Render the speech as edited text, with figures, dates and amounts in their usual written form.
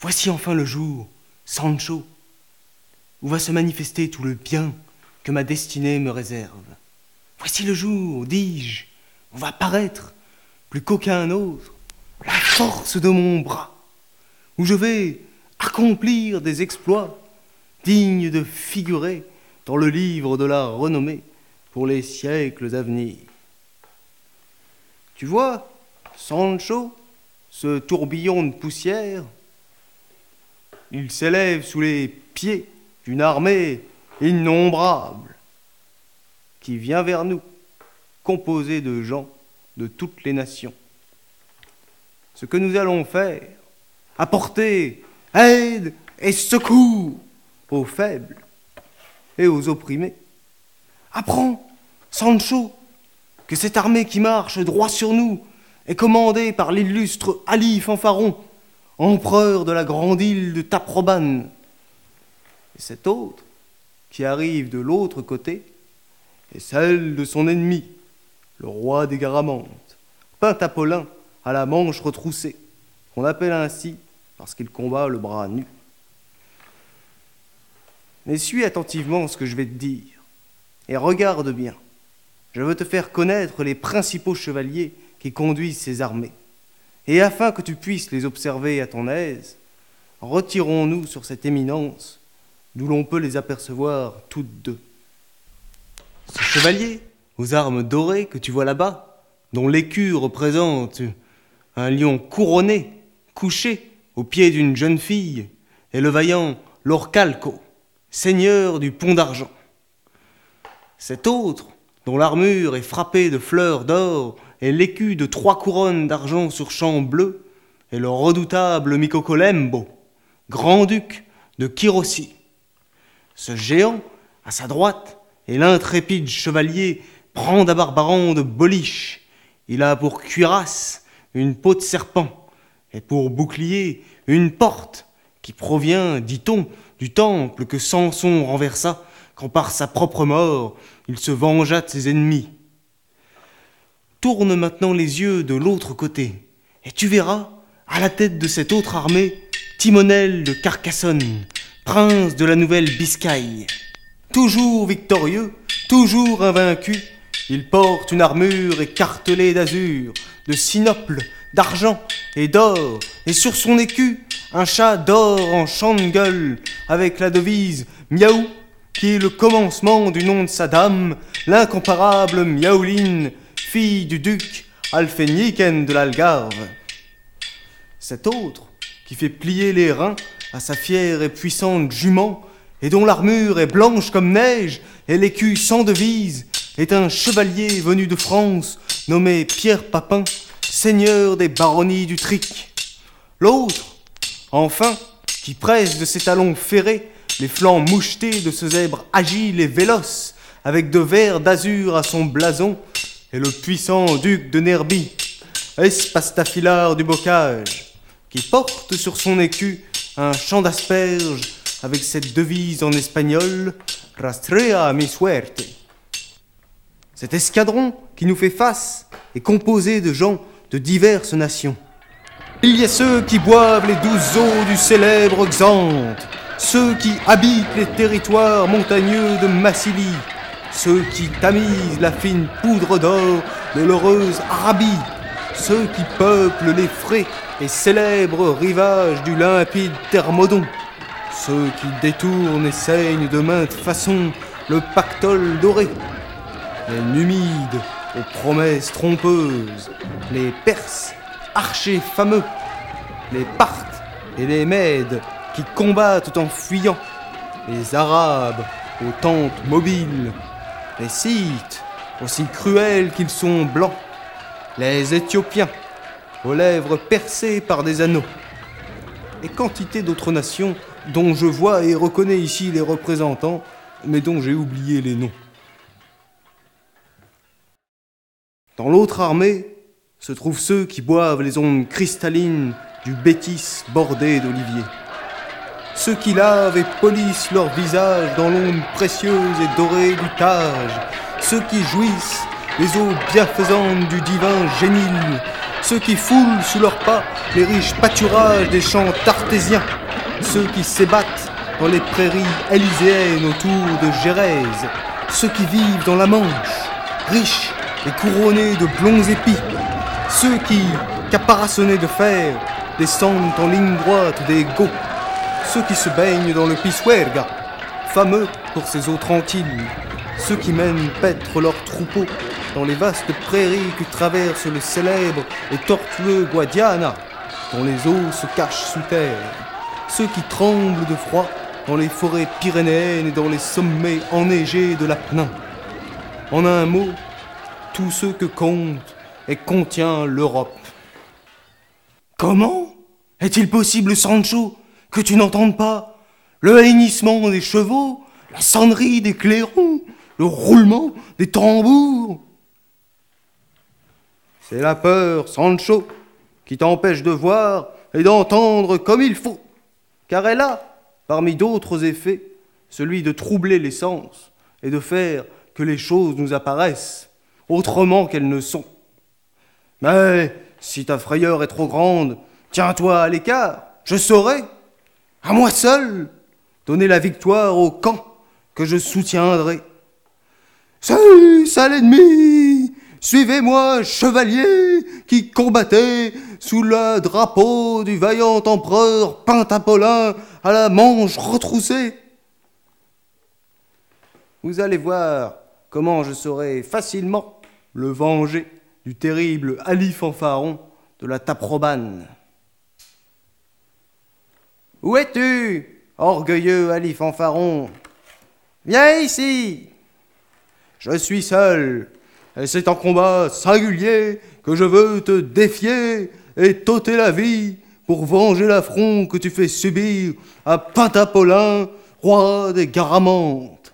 Voici enfin le jour, Sancho, où va se manifester tout le bien que ma destinée me réserve. Voici le jour, dis-je, où va paraître, plus qu'aucun autre, la force de mon bras, où je vais accomplir des exploits dignes de figurer dans le livre de la renommée pour les siècles à venir. Tu vois, Sancho, ce tourbillon de poussière, il s'élève sous les pieds d'une armée innombrable qui vient vers nous, composée de gens de toutes les nations. Ce que nous allons faire, apporter aide et secours aux faibles et aux opprimés. Apprends, Sancho, que cette armée qui marche droit sur nous est commandée par l'illustre Ali Fanfaron, empereur de la grande île de Taprobane. Et cet autre, qui arrive de l'autre côté, est celle de son ennemi, le roi des Garamantes, Pentapolin à la manche retroussée, qu'on appelle ainsi parce qu'il combat le bras nu. Mais suis attentivement ce que je vais te dire, et regarde bien. Je veux te faire connaître les principaux chevaliers qui conduisent ces armées. Et afin que tu puisses les observer à ton aise, retirons-nous sur cette éminence, d'où l'on peut les apercevoir toutes deux. Ce chevalier, aux armes dorées que tu vois là-bas, dont l'écu représente un lion couronné, couché au pied d'une jeune fille, est le vaillant Lorcalco, seigneur du Pont d'Argent. Cet autre, dont l'armure est frappée de fleurs d'or et l'écu de 3 couronnes d'argent sur champ bleu, est le redoutable Micocolembo, grand-duc de Chirossi. Ce géant, à sa droite, est l'intrépide chevalier Brandabarbaran de Boliche. Il a pour cuirasse une peau de serpent, et pour bouclier une porte qui provient, dit-on, du temple que Samson renversa quand par sa propre mort il se vengea de ses ennemis. Tourne maintenant les yeux de l'autre côté, et tu verras, à la tête de cette autre armée, Timonel de Carcassonne, prince de la Nouvelle Biscaye. Toujours victorieux, toujours invaincu, il porte une armure écartelée d'azur, de sinople, d'argent et d'or, et sur son écu, un chat d'or en champ de gueule, avec la devise Miaou, qui est le commencement du nom de sa dame, l'incomparable Miaouline, fille du duc Alféniken de l'Algarve. Cet autre, qui fait plier les reins à sa fière et puissante jument, et dont l'armure est blanche comme neige, et l'écu sans devise, est un chevalier venu de France, nommé Pierre Papin, seigneur des baronnies du Tric. L'autre, enfin, qui presse de ses talons ferrés les flancs mouchetés de ce zèbre agile et véloce, avec de verres d'azur à son blason, est le puissant duc de Nerbie, Espastafilard du Bocage, qui porte sur son écu un champ d'asperges avec cette devise en espagnol « Rastrea mi suerte ». Cet escadron qui nous fait face est composé de gens de diverses nations. Il y a ceux qui boivent les douces eaux du célèbre Xanthe, ceux qui habitent les territoires montagneux de Massilie, ceux qui tamisent la fine poudre d'or de l'heureuse Arabie, ceux qui peuplent les frais et célèbres rivages du limpide Thermodon, ceux qui détournent et saignent de maintes façons le pactole doré, les Numides aux promesses trompeuses, les Perses, archers fameux, les Parthes et les Mèdes qui combattent en fuyant, les Arabes aux tentes mobiles, les Scythes, aussi cruels qu'ils sont blancs, les Éthiopiens, aux lèvres percées par des anneaux. Et quantité d'autres nations dont je vois et reconnais ici les représentants, mais dont j'ai oublié les noms. Dans l'autre armée se trouvent ceux qui boivent les ondes cristallines du Bétis bordé d'oliviers. Ceux qui lavent et polissent leur visage dans l'onde précieuse et dorée du Tage. Ceux qui jouissent les eaux bienfaisantes du divin Génil. Ceux qui foulent sous leurs pas les riches pâturages des champs artésiens. Ceux qui s'ébattent dans les prairies élyséennes autour de Gérèse. Ceux qui vivent dans la Manche, riches et couronnés de blonds épis. Ceux qui, caparaçonnés de fer, descendent en ligne droite des Goths. Ceux qui se baignent dans le Pisuerga, fameux pour ses eaux tranquilles. Ceux qui mènent paître leurs troupeaux dans les vastes prairies que traverse le célèbre et tortueux Guadiana, dont les eaux se cachent sous terre. Ceux qui tremblent de froid dans les forêts pyrénéennes et dans les sommets enneigés de l'Apennin. En un mot, tout ce que compte et contient l'Europe. Comment est-il possible, Sancho, que tu n'entendes pas le hennissement des chevaux, la sonnerie des clairons, le roulement des tambours? C'est la peur, Sancho, qui t'empêche de voir et d'entendre comme il faut, car elle a, parmi d'autres effets, celui de troubler les sens et de faire que les choses nous apparaissent autrement qu'elles ne sont. Mais si ta frayeur est trop grande, tiens-toi à l'écart, je saurai, à moi seul, donner la victoire au camp que je soutiendrai. C'est ça l'ennemi! Suivez-moi, chevaliers, qui combattez sous le drapeau du vaillant empereur Pentapolin à la manche retroussée. Vous allez voir comment je saurai facilement le venger du terrible Ali Fanfaron de la Taprobane. Où es-tu, orgueilleux Ali Fanfaron? Viens ici! Je suis seul, et c'est en combat singulier que je veux te défier et t'ôter la vie pour venger l'affront que tu fais subir à Pentapolin, roi des Garamantes.